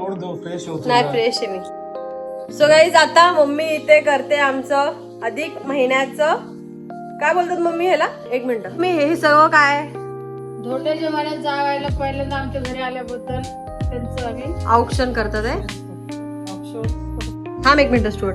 तोड़ दो, फ्रेश होतो नाही फ्रेश आहे मी. सो गाईज आता मम्मी इथे करते आमचं अधिक महिन्याचं काय बोलतात मम्मी ह्याला, एक मिनिट मी हे सगळं काय धोंड्याच्या महिन्यात जावायला पहिल्यांदा आमच्या घरी आल्याबद्दल त्यांचं आम्ही औक्षण करतात आहे. औषध थांब एक मिनिट स्टोर.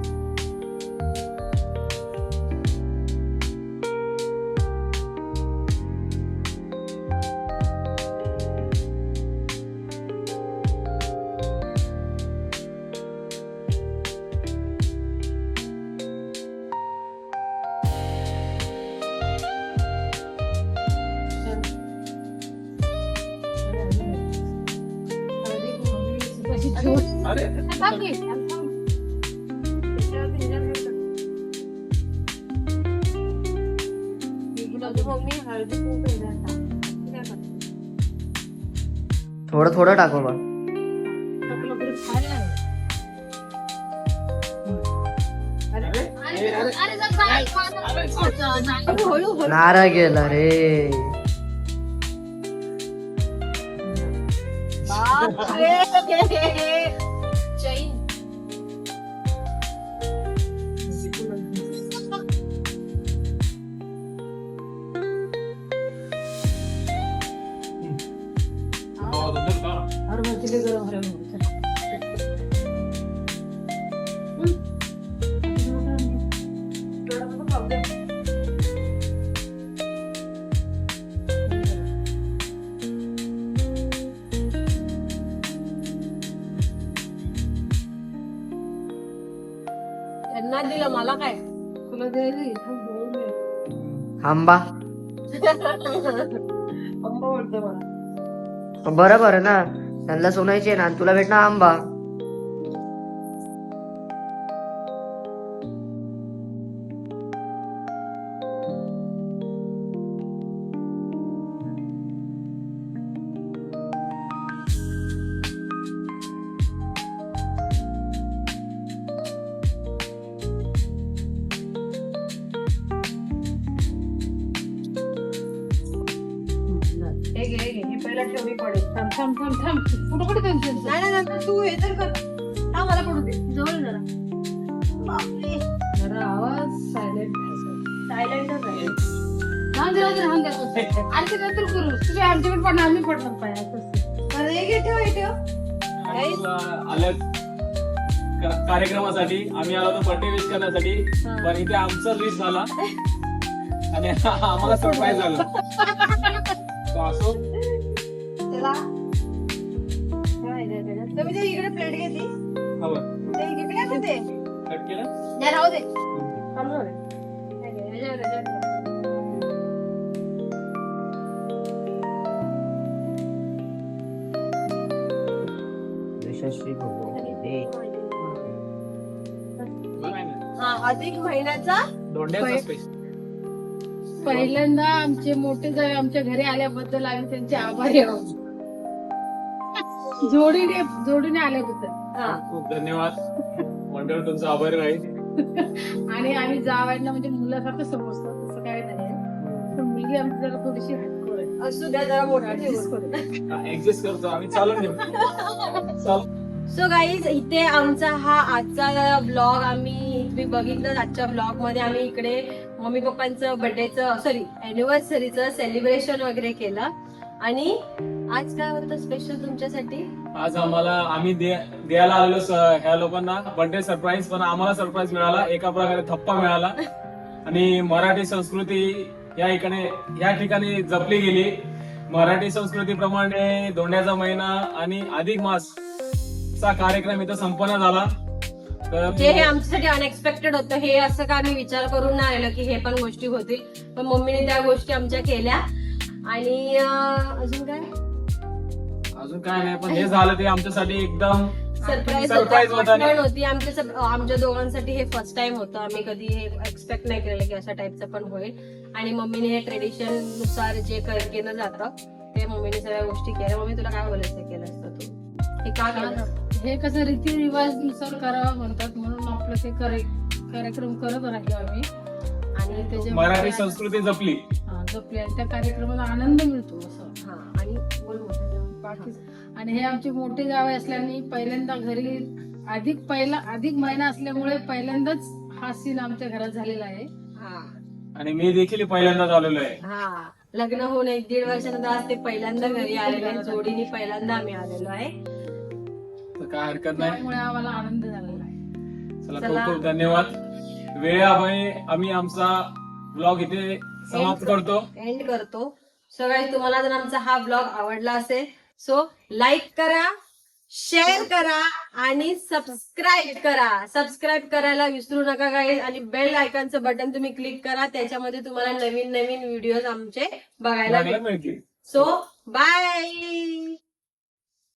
अरे थोडं थोडं टाकू बा. नारळ गेला रे. त्यांना दिलं मला काय तुला द्यायचं आंबा आंबा बोलतो मला. बरोबर आहे ना, त्यांना सोनायचे ना, तुला भेटणार आंबा. हे घे हे घे, हे पहिला ठेवली पडेल. थांब थांब थांब थांब कुठं कुठे त्यांचं नाही नाही नाही, तू हे तर कर. हा मला पडू दे जवळ जरा. बापरे जरा आवाज सायलेंट सायलेंटच आहे. राहून दे आणि ते नंतर करू. तुझ्या आमच्याकडे पण आम्ही पडणार पाया. अरे हे घे, ठेव हे ठेव. आल्या कार्यक्रमासाठी आम्ही आलो होतो बर्थडे विश करण्यासाठी, पण इथे आमचा विश झाला आणि आम्हाला सरप्राईज झाला. तो असो चला तुम्ही ते इकडे प्लेट घेतली हवं ते इकडे असते ते कट केलं. नाही राहू दे. चालू आहे. हे घे, ह्याच्यावर. यशस्वी हा अधिक महिन्याचा दोंड्याचा स्पेशल. पहिल्यांदा आमचे मोठे जावे आमच्या घरी आल्याबद्दल आम्ही त्यांचे आभारी आहोत. जोडीने आल्याबद्दल. हा खूप धन्यवाद. मंडळ तुमचा आभारी राहील. आणि आम्ही जावायला म्हणजे मुलासारखं समजतो, तसं काय नाही. पण मुलगी आमची जरा थोडीशी हटकोर आहे. असू द्या जरा मोठा Adjust ठेवून. करू. ऍडजस्ट करतो आम्ही, चालून घेऊ. चाल. सो गाईज इथे आमचा हा आजचा ब्लॉग तुम्ही बघितलं. आजच्या ब्लॉग मध्ये आम्ही इकडे मम्मी पप्पांचं बर्थडेचं सॉरी अॅनिव्हर्सरीचं सेलिब्रेशन वगैरे केलं. आणि आज काय होतं स्पेशल तुमच्यासाठी? आज आम्ही द्यायला आलेलो ह्या लोकांना बर्थडे सरप्राईज, पण आम्हाला सरप्राईज मिळाला. एका प्रकारे थप्पा मिळाला. आणि मराठी संस्कृती या ठिकाणी जपली गेली. मराठी संस्कृतीप्रमाणे धोंड्याचा महिना आणि अधिक मास चा कार्यक्रम इथं संपन्न झाला. तर हे आमच्यासाठी अनएक्सपेक्टेड होतं. हे असं का आम्ही विचार करून नाही आलेलो की हे पण गोष्टी होतील, पण मम्मीने त्या गोष्टी आमच्या केल्या. आणि अजून काय नाही, पण हे झालं ते आमच्यासाठी एकदम सरप्राईज होता. होती. आमच्या दोघांसाठी हे फर्स्ट टाइम होतं. आम्ही कधी हे एक्सपेक्ट नाही केलेलं की अशा टाईपचं पण होईल. आणि मम्मीने हे ट्रेडिशन नुसार जे केलं जातं ते मम्मीने सगळ्या गोष्टी केल्या. मम्मी तुला काय बोलायचं केलं असतं तू? हे का केलं? हे कसं रीतिरिवाज नुसार करावं म्हणतात, म्हणून आपलं ते कार्यक्रम करत राहिलो आम्ही. आणि त्याच्या मराठी संस्कृती जपली. जपली आणि त्या कार्यक्रमाला आनंद मिळतो असं. हा आणि बोल बाकी आणि हे आमचे मोठे जावई असल्याने पहिल्यांदा घरी अधिक महिना असल्यामुळे पहिल्यांदाच हा सीन आमच्या घरात झालेला आहे. हा आणि मी देखील पहिल्यांदाच आलेलो आहे. हा लग्न होऊन 1-1.5 वर्षानंतर आज ते पहिल्यांदा घरी आलेले आहे. जोडीने पहिल्यांदा आम्ही आलेलो आहे. तर काय हरकत नाही. त्यामुळे आम्हाला आनंद झालेला आहे. चला चला. खूप खूप धन्यवाद. वेळेअभावी आम्ही आमचा ब्लॉग इथे समाप्त करतो. एंड करतो. सो गाईज तुम्हाला जर आमचा हा ब्लॉग आवडला असेल सो लाईक करा, शेअर करा आणि सबस्क्राईब करा. सबस्क्राईब करायला विसरू नका गाईज. आणि बेल आयकॉनचं बटन तुम्ही क्लिक करा. त्याच्यामध्ये तुम्हाला नवीन नवीन व्हिडिओज आमचे बघायला बघायला मिळतील. मिळतील. So bye.